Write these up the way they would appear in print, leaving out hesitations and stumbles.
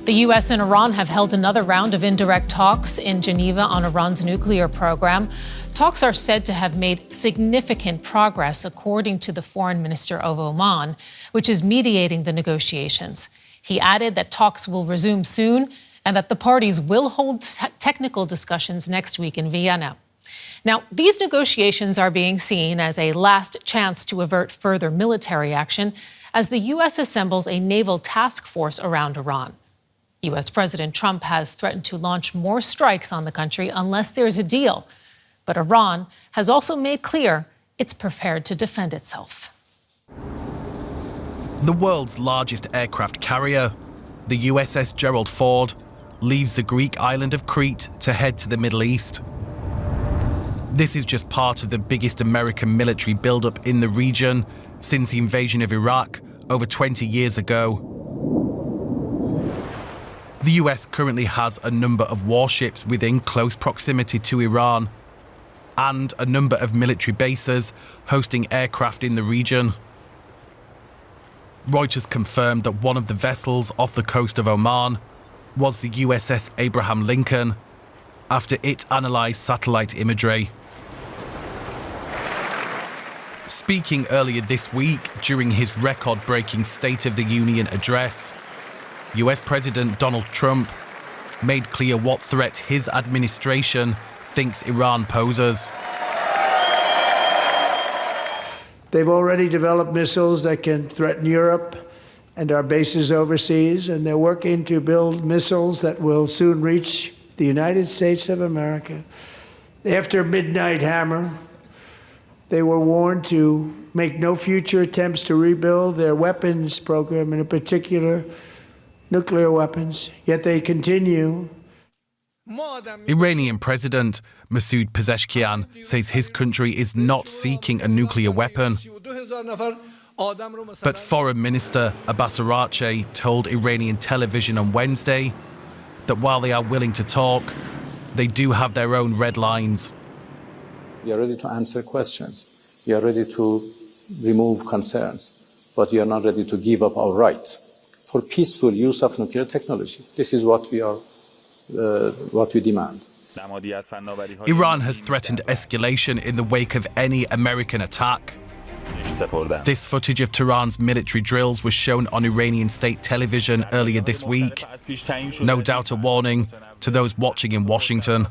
The U.S. and Iran have held another round of indirect talks in Geneva on Iran's nuclear program. Talks are said to have made significant progress, according to the foreign minister of Oman, which is mediating the negotiations. He added that talks will resume soon and that the parties will hold technical discussions next week in Vienna. Now, these negotiations are being seen as a last chance to avert further military action as the U.S. assembles a naval task force around Iran. U.S. President Trump has threatened to launch more strikes on the country unless there's a deal. But Iran has also made clear it's prepared to defend itself. The world's largest aircraft carrier, the USS Gerald Ford, leaves the Greek island of Crete to head to the Middle East. This is just part of the biggest American military buildup in the region since the invasion of Iraq over 20 years ago. The US currently has a number of warships within close proximity to Iran and a number of military bases hosting aircraft in the region. Reuters confirmed that one of the vessels off the coast of Oman was the USS Abraham Lincoln after it analysed satellite imagery. Speaking earlier this week during his record-breaking State of the Union address, US President Donald Trump made clear what threat his administration thinks Iran poses. They've already developed missiles that can threaten Europe and our bases overseas, and they're working to build missiles that will soon reach the United States of America. After Midnight Hammer, they were warned to make no future attempts to rebuild their weapons program, and in particular, nuclear weapons, yet they continue. Iranian President Masoud Pezeshkian says his country is not seeking a nuclear weapon. But Foreign Minister Abbas Araghchi told Iranian television on Wednesday that while they are willing to talk, they do have their own red lines. We are ready to answer questions. We are ready to remove concerns, but we are not ready to give up our right for peaceful use of nuclear technology. This is what we demand. Iran has threatened escalation in the wake of any American attack. This footage of Tehran's military drills was shown on Iranian state television earlier this week. No doubt a warning to those watching in Washington.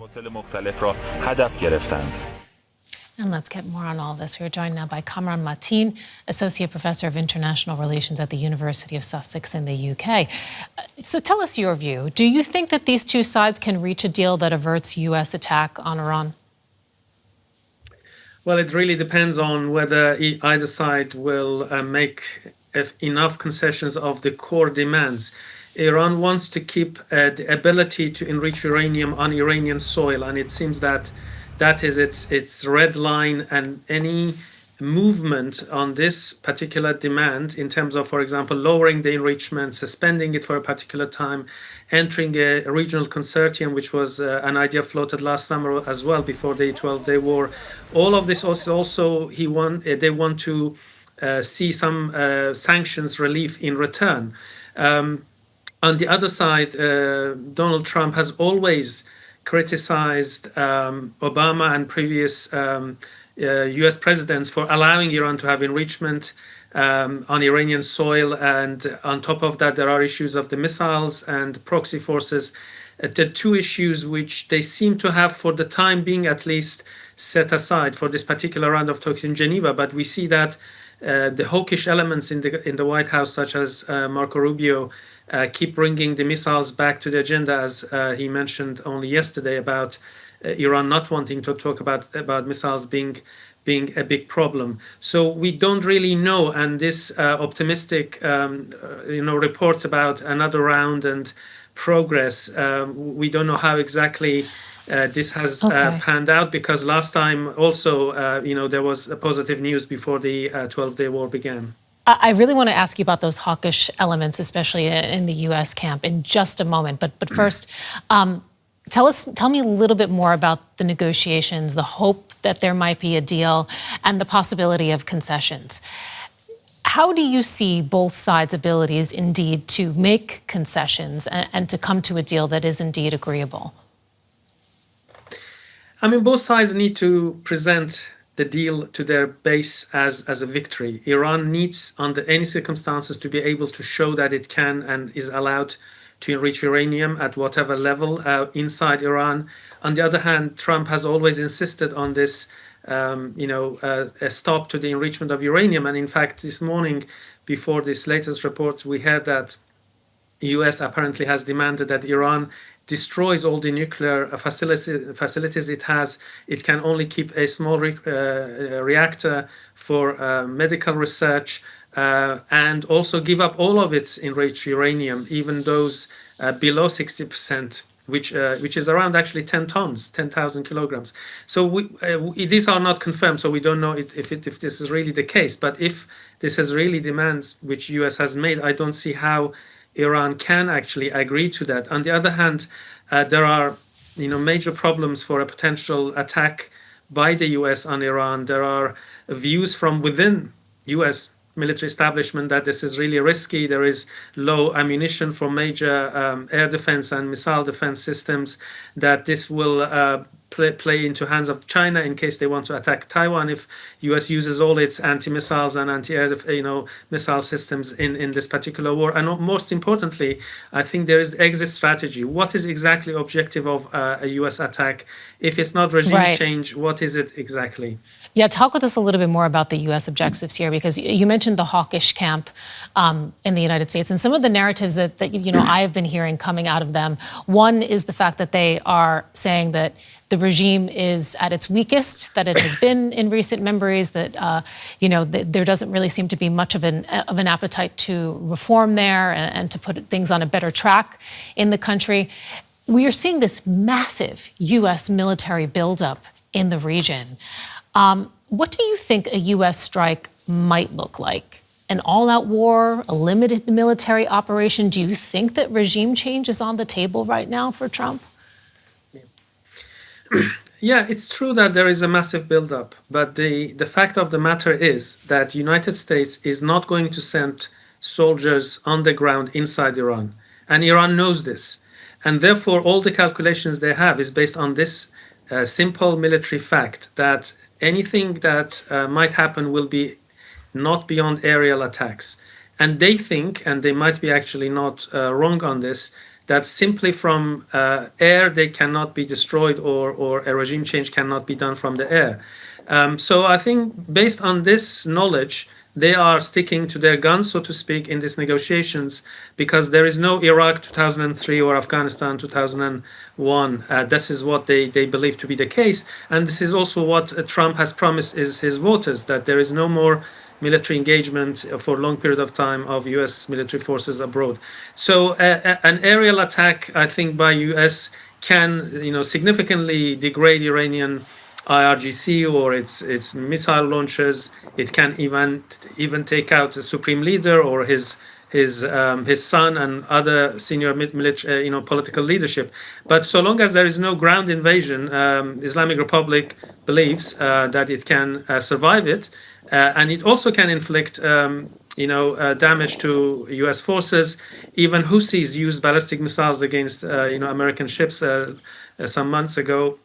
And let's get more on all this. We're joined now by Kamran Mateen, Associate Professor of International Relations at the University of Sussex in the UK. So tell us your view. Do you think that these two sides can reach a deal that averts U.S. attack on Iran? Well, it really depends on whether either side will make enough concessions of the core demands. Iran wants to keep the ability to enrich uranium on Iranian soil, and it seems that that is its red line, and any movement on this particular demand in terms of, for example, lowering the enrichment, suspending it for a particular time, entering a regional consortium, which was an idea floated last summer as well before the 12-day war. All of this also they want to see some sanctions relief in return. On the other side, Donald Trump has always criticized Obama and previous U.S. presidents for allowing Iran to have enrichment on Iranian soil. And on top of that, there are issues of the missiles and proxy forces. The two issues which they seem to have, for the time being at least, set aside for this particular round of talks in Geneva. But we see that the hawkish elements in the White House, such as Marco Rubio, keep bringing the missiles back to the agenda, as he mentioned only yesterday about Iran not wanting to talk about missiles being a big problem. So we don't really know, and this optimistic reports about another round and progress, we don't know how exactly this has panned out, because last time also there was a positive news before the 12-day war began. I really want to ask you about those hawkish elements, especially in the U.S. camp, in just a moment. But first, tell me a little bit more about the negotiations, the hope that there might be a deal, and the possibility of concessions. How do you see both sides' abilities indeed to make concessions and to come to a deal that is indeed agreeable? I mean, both sides need to present the deal to their base as a victory. Iran needs, under any circumstances, to be able to show that it can and is allowed to enrich uranium at whatever level inside Iran. On the other hand, Trump has always insisted on this, a stop to the enrichment of uranium. And in fact, this morning, before this latest report, we heard that the US apparently has demanded that Iran destroys all the nuclear facilities it has. It can only keep a small reactor for medical research and also give up all of its enriched uranium, even those below 60%. Which is around actually 10 tons, 10,000 kilograms. So these are not confirmed, so we don't know if this is really the case. But if this is really demands which US has made, I don't see how Iran can actually agree to that. On the other hand, there are major problems for a potential attack by the US on Iran. There are views from within US military establishment that this is really risky. There is low ammunition for major air defense and missile defense systems, that this will play into hands of China in case they want to attack Taiwan if US uses all its anti-missiles and anti-air missile systems in this particular war. And most importantly, I think there is the exit strategy. What is exactly objective of a US attack? If it's not regime change, what is it exactly? Yeah, talk with us a little bit more about the U.S. objectives here, because you mentioned the hawkish camp in the United States, and some of the narratives that I have been hearing coming out of them. One is the fact that they are saying that the regime is at its weakest that it has been in recent memories, that there doesn't really seem to be much of an appetite to reform there and to put things on a better track in the country. We are seeing this massive U.S. military buildup in the region. What do you think a U.S. strike might look like? An all-out war, a limited military operation? Do you think that regime change is on the table right now for Trump? Yeah, it's true that there is a massive buildup, but the fact of the matter is that the United States is not going to send soldiers on the ground inside Iran, and Iran knows this. And therefore, all the calculations they have is based on this simple military fact that anything that might happen will be not beyond aerial attacks. And they think, and they might be actually not wrong on this, that simply from air they cannot be destroyed, or a regime change cannot be done from the air. So I think based on this knowledge, they are sticking to their guns, so to speak, in these negotiations, because there is no Iraq 2003 or Afghanistan 2001. This is what they believe to be the case. And this is also what Trump has promised his voters, that there is no more military engagement for a long period of time of U.S. military forces abroad. So an aerial attack, I think, by U.S. can significantly degrade Iranian IRGC or its missile launchers. It can even take out the supreme leader or his son and other senior military, political leadership. But so long as there is no ground invasion, Islamic Republic believes that it can survive it, and it also can inflict damage to U.S. forces. Even Houthis used ballistic missiles against American ships some months ago.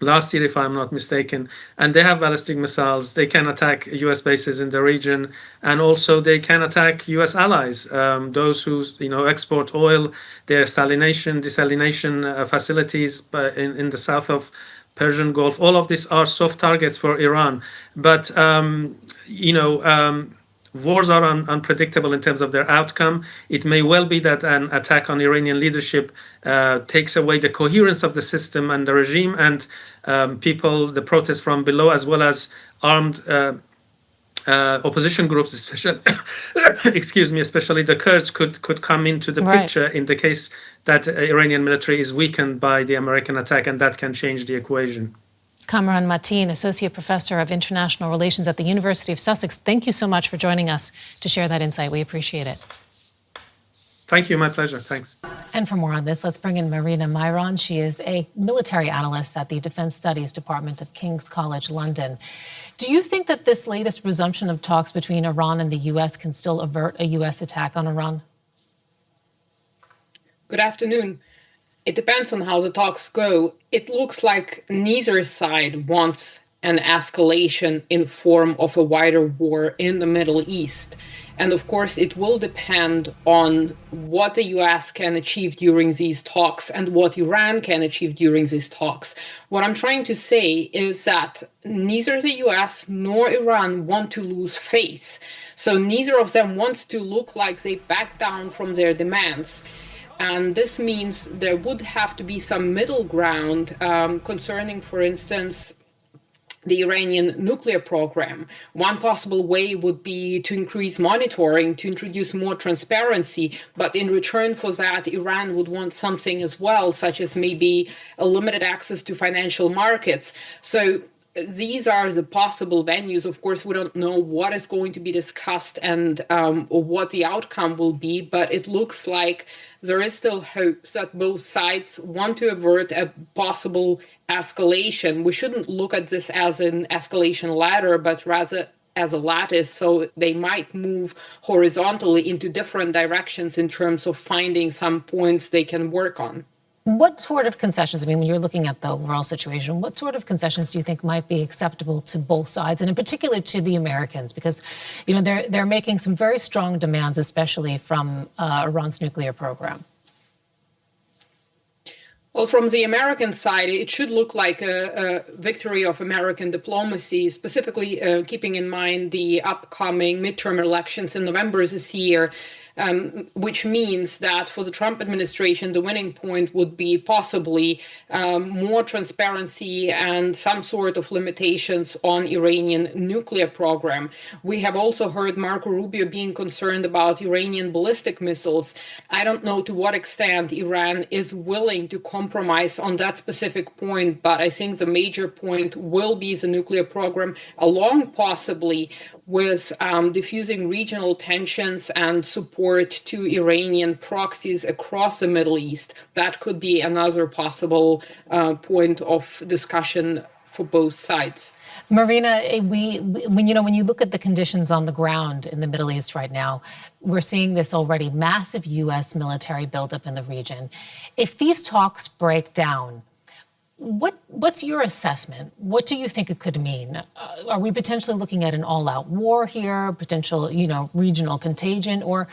Last year, if I'm not mistaken, and they have ballistic missiles. They can attack U.S. bases in the region, and also they can attack U.S. allies, those who export oil, their desalination facilities in the south of Persian Gulf. All of these are soft targets for Iran, but wars are unpredictable in terms of their outcome. It may well be that an attack on Iranian leadership takes away the coherence of the system and the regime, and people, the protests from below, as well as armed opposition groups, especially especially the Kurds, could come into the picture in the case that Iranian military is weakened by the American attack, and that can change the equation. Kamran Mateen, Associate Professor of International Relations at the University of Sussex, thank you so much for joining us to share that insight. We appreciate it. Thank you. My pleasure. Thanks. And for more on this, let's bring in Marina Myron. She is a military analyst at the Defense Studies Department of King's College London. Do you think that this latest resumption of talks between Iran and the U.S. can still avert a U.S. attack on Iran? Good afternoon. It depends on how the talks go. It looks like neither side wants an escalation in form of a wider war in the Middle East. And of course, it will depend on what the US can achieve during these talks and what Iran can achieve during these talks. What I'm trying to say is that neither the US nor Iran want to lose face. So neither of them wants to look like they back down from their demands. And this means there would have to be some middle ground concerning, for instance, the Iranian nuclear program. One possible way would be to increase monitoring, to introduce more transparency, but in return for that, Iran would want something as well, such as maybe a limited access to financial markets. So these are the possible venues. Of course, we don't know what is going to be discussed and what the outcome will be, but it looks like there is still hope that both sides want to avert a possible escalation. We shouldn't look at this as an escalation ladder, but rather as a lattice, so they might move horizontally into different directions in terms of finding some points they can work on. What sort of concessions, I mean, when you're looking at the overall situation, what sort of concessions do you think might be acceptable to both sides, and in particular to the Americans? Because, you know, they're making some very strong demands, especially from Iran's nuclear program. Well, from the American side, it should look like a victory of American diplomacy, specifically keeping in mind the upcoming midterm elections in November this year. Which means that for the Trump administration, the winning point would be possibly more transparency and some sort of limitations on Iranian nuclear program. We have also heard Marco Rubio being concerned about Iranian ballistic missiles. I don't know to what extent Iran is willing to compromise on that specific point, but I think the major point will be the nuclear program, along possibly with diffusing regional tensions and support to Iranian proxies across the Middle East. That could be another possible point of discussion for both sides. Marina, when you look at the conditions on the ground in the Middle East right now, we're seeing this already massive U.S. military buildup in the region. If these talks break down, what's your assessment? What do you think it could mean? Are we potentially looking at an all-out war here, potential, regional contagion, or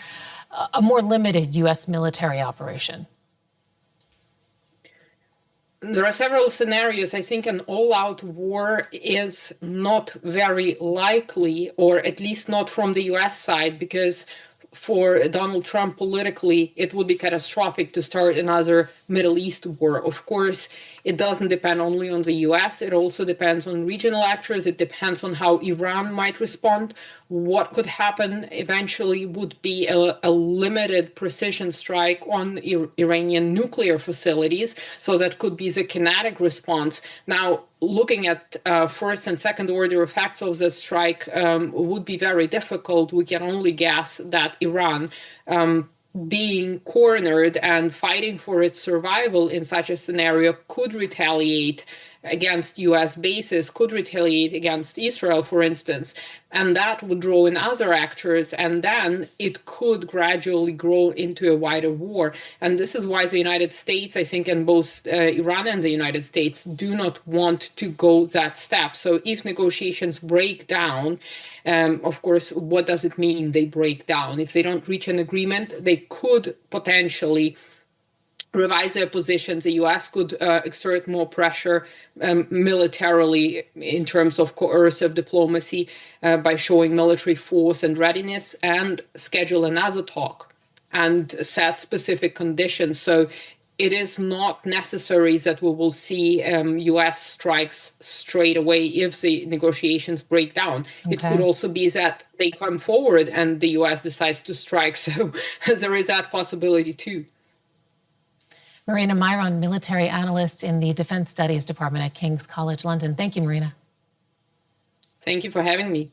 a more limited U.S. military operation? There are several scenarios. I think an all-out war is not very likely, or at least not from the U.S. side, because for Donald Trump politically, it would be catastrophic to start another Middle East war. Of course, it doesn't depend only on the US, it also depends on regional actors, it depends on how Iran might respond. What could happen eventually would be a limited precision strike on Iranian nuclear facilities, so that could be the kinetic response. Now, looking at first and second order effects of the strike would be very difficult. We can only guess that Iran, being cornered and fighting for its survival in such a scenario, could retaliate against US bases, could retaliate against Israel, for instance, and that would draw in other actors, and then it could gradually grow into a wider war. And this is why the United States, I think, and both Iran and the United States do not want to go that step. So if negotiations break down, of course, what does it mean they break down? If they don't reach an agreement, they could potentially revise their positions. The U.S. could exert more pressure militarily in terms of coercive diplomacy by showing military force and readiness, and schedule another talk and set specific conditions. So it is not necessary that we will see U.S. strikes straight away if the negotiations break down. Okay. It could also be that they come forward and the U.S. decides to strike. So there is that possibility too. Marina Myron, military analyst in the Defense Studies Department at King's College London. Thank you, Marina. Thank you for having me.